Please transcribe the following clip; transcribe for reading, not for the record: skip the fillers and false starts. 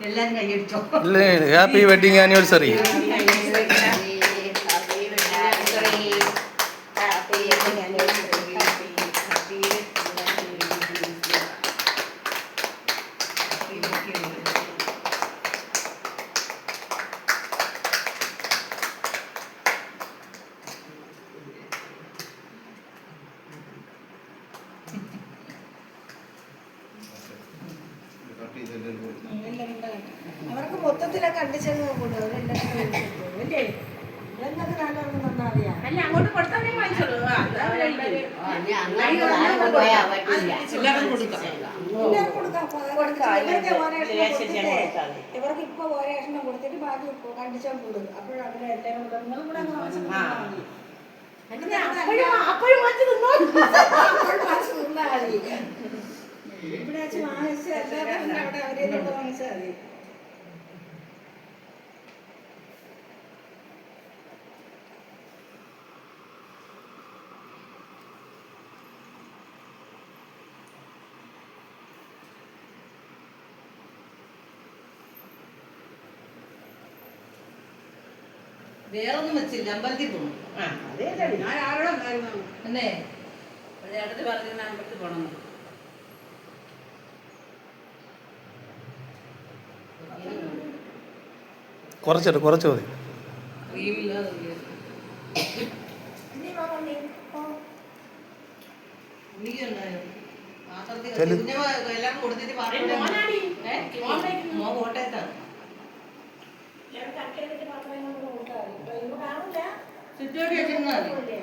എല്ലാരും കൈയടിച്ചോ. Happy wedding anniversary. അവർക്ക് മൊത്തത്തിലൊക്കെ കണ്ടിച്ചങ്ങ് കൂടും. അല്ലേ എന്തൊക്കെ നല്ലവർക്ക് നന്നറിയാം. അല്ല അങ്ങോട്ട് കൊടുത്താൽ വാങ്ങിച്ചോളൂ. ഇവർക്ക് ഇപ്പൊ ഓരോ എണ്ണം കൊടുത്തിട്ട് ബാക്കി കണ്ടിച്ചാൽ കൂടും. അപ്പോഴും അവരെ എല്ലാവരും നിങ്ങളും കൂടെ അപ്പോഴും മാറ്റി നിന്നാൽ മതി. ഇവിടെ വെച്ച് വാങ്ങിച്ചാൽ എല്ലാവരും അവിടെ അവരെ വാങ്ങിച്ചാൽ മതി. വേറൊന്നും വെച്ചില്ല, അമ്പലത്തിൽ പോകും. ഞാൻ ആരോടെ എന്നേ ചേട്ടത്തി പറഞ്ഞ അമ്പലത്തിൽ പോകണം. കുറച്ച് മതി. എല്ലാം കൊടുത്തിട്ട് മോ കോട്ടയത്താണ്. ചുറ്റോടി വെച്ചിരുന്നാൽ മതി.